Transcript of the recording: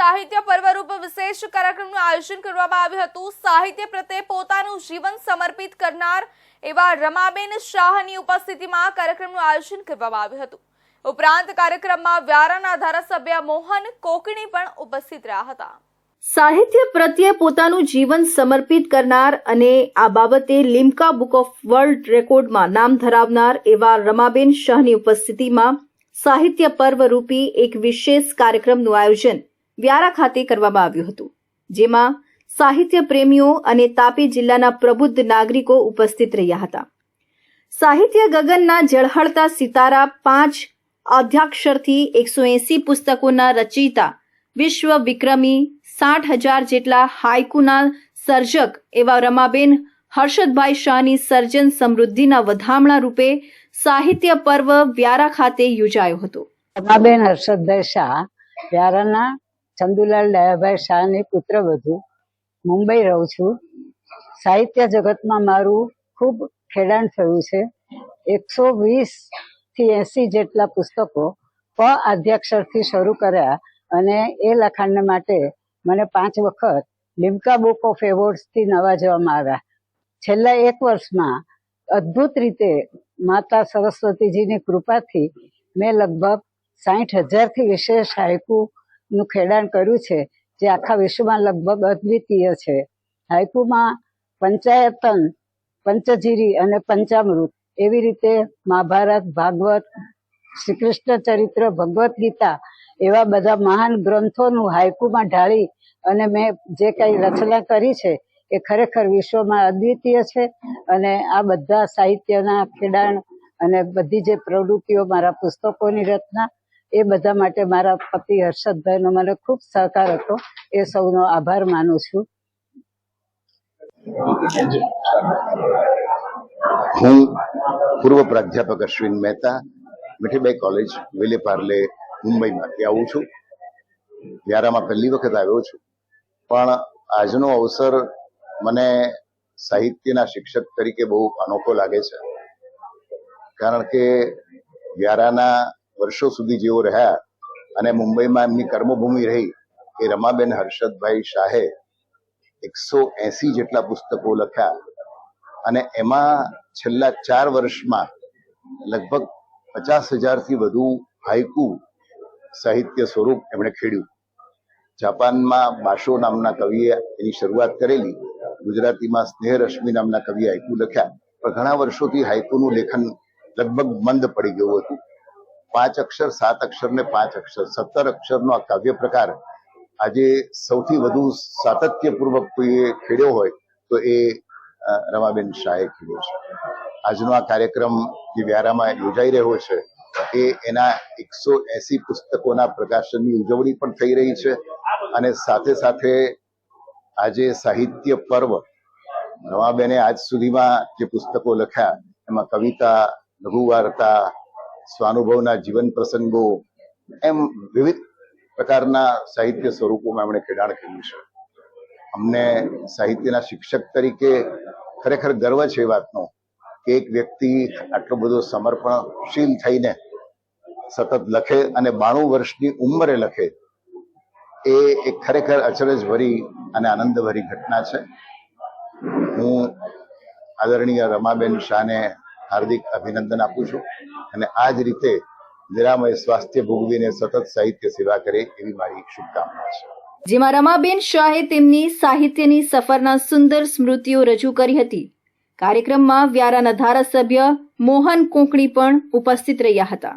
સાહિત્ય પર્વરૂપ વિશેષ કાર્યક્રમનું આયોજન કરવામાં આવ્યું હતું। સાહિત્ય પ્રત્યે પોતાનું જીવન સમર્પિત કરનાર એવા રમાબેન શાહની ઉપસ્થિતિમાં કાર્યક્રમનું આયોજન કરવામાં આવ્યું હતું। ઉપરાંત કાર્યક્રમમાં વ્યારાના ધારાસભ્ય મોહન કોકણી પણ ઉપસ્થિત રહ્યા હતા। સાહિત્ય પ્રત્યે પોતાનું જીવન સમર્પિત કરનાર અને આ બાબતે લિમ્કા બુક ઓફ વર્લ્ડ રેકોર્ડમાં નામ ધરાવનાર એવા રમાબેન શાહની ઉપસ્થિતિમાં સાહિત્ય પર્વ રૂપી એક વિશેષ કાર્યક્રમનું આયોજન વ્યારા ખાતે કરવામાં આવ્યું હતું, જેમાં સાહિત્ય પ્રેમીઓ અને તાપી જિલ્લાના પ્રબુદ્ધ નાગરિકો ઉપસ્થિત રહ્યા હતા। સાહિત્ય ગગનના ઝળહળતા સિતારા 5 આદ્યાક્ષરથી 180 પુસ્તકોના રચયિતા, વિશ્વ વિક્રમી 60,000 જેટલા હાઇકુના સર્જક એવા રમાબેન હર્ષદભાઈ શાહની સર્જન સમૃદ્ધિના વધામણા રૂપે સાહિત્ય પર્વ વ્યારા ખાતે યોજાયો હતો। રમાબેન હર્ષદભાઈ શાહ વ્યારાના ચંદુલાલ ડાયાભાઈ શાહની પુત્રવધુ। મુંબઈ રહું છું। સાહિત્ય જગતમાં મારું ખૂબ ખેડાણ થયું છે। 120 થી 80 જેટલા પુસ્તકો આદ્યાક્ષરથી શરૂ કર્યા અને એ લખાણને માટે મને 5 વખત લિમ્કા બુક ઓફ એવોર્ડ્સથી નવાજવામાં આવ્યા। છેલ્લા 1 વર્ષમાં અદ્ભુત રીતે માતા સરસ્વતીજીની કૃપાથી મેં લગભગ 60,000 થી વિશેષ હાઇકુનું ખેડાણ કર્યું છે, જે આખા વિશ્વમાં લગભગ અદ્વિતીય છે। હાઇકુમાં પંચાયતન, પંચજીરી અને પંચામૃત એવી રીતે મહાભારત, ભાગવત, શ્રી કૃષ્ણ ચરિત્ર, ભગવદ્ ગીતા એવા બધા મહાન ગ્રંથોનું હાઇકુમાં ઢાળી અને મેં જે કંઈ રચના કરી છે એ ખરેખર વિશ્વમાં અદ્વિતીય છે। અને આ બધા સાહિત્યના ખેડાણ અને બધી જે પ્રવૃત્તિઓ, મારા પુસ્તકોની રચના, એ બધા માટે મારા પતિ હર્ષદભાઈનો મને ખૂબ સહકાર હતો। એ સૌનો આભાર માનું છું। હું પૂર્વ પ્રાધ્યાપક અશ્વિન મહેતા, મીઠીબાઈ કોલેજ, વિલેપાર્લે, મુંબઈમાંથી આવું છું। વ્યારામાં પહેલી વખત આવ્યો છું, પણ આજનો અવસર મને સાહિત્યના શિક્ષક તરીકે બહુ અનોખો લાગે છે, કારણ કે વ્યારાના વર્ષો સુધી જેઓ રહ્યા અને મુંબઈમાં એમની કર્મભૂમિ રહી એ રમાબેન હર્ષદભાઈ શાહે 180 જેટલા પુસ્તકો લખ્યા અને એમાં છેલ્લા 4 વર્ષમાં લગભગ 50,000 થી વધુ હાઇકુ સાહિત્ય સ્વરૂપ એમણે ખેડ્યું। જાપાનમાં બાશો નામના કવિએ એની શરૂઆત કરેલી, ગુજરાતીમાં સ્નેહરશ્મિ નામના કવિએ હાઇકુ લખ્યા, પણ ઘણા વર્ષોથી હાઇકુનું લેખન લગભગ મંદ પડી ગયું હતું। 5 અક્ષર, 7 અક્ષર ને 5 અક્ષર, 17 અક્ષરનો આ કાવ્ય પ્રકાર આજે સૌથી વધુ સાતત્યપૂર્વક કોઈએ ખેડ્યો હોય તો એ રમાબેન શાહે ખેડ્યો છે। આજનો આ કાર્યક્રમ જે વ્યારામાં યોજાઈ રહ્યો છે એ એના 180 પુસ્તકોના પ્રકાશનની ઉજવણી પણ થઈ રહી છે અને સાથે સાથે આજે સાહિત્ય પર્વ, રમાબેને આજ સુધીમાં જે પુસ્તકો લખ્યા એમાં કવિતા, લઘુ વાર્તા, સ્વાનુભવના જીવન પ્રસંગો, એમ વિવિધ પ્રકારના સાહિત્ય સ્વરૂપોમાં એમણે ખેડાણ કર્યું છે। અમને સાહિત્યના શિક્ષક તરીકે ખરેખર ગર્વ છે એ વાતનો કે એક વ્યક્તિ આટલો બધો સમર્પણશીલ થઈને સતત લખે અને 92 વર્ષની ઉંમરે લખે, એ એક ખરેખર અચરજભરી અને આનંદભરી ઘટના છે। હું આદરણીય રમાબેન શાહને હાર્દિક અભિનંદન આપું છું અને આ જ રીતે નિરામય સ્વાસ્થ્ય ભોગવીને સતત સાહિત્ય સેવા કરે એવી મારી શુભકામના છે। જેમાં રમાબેન શાહે તેમની સાહિત્યની સફરના સુંદર સ્મૃતિઓ રજૂ કરી હતી। કાર્યક્રમમાં વ્યારાના ધારાસભ્ય મોહન કોકણી પણ ઉપસ્થિત રહ્યા હતા।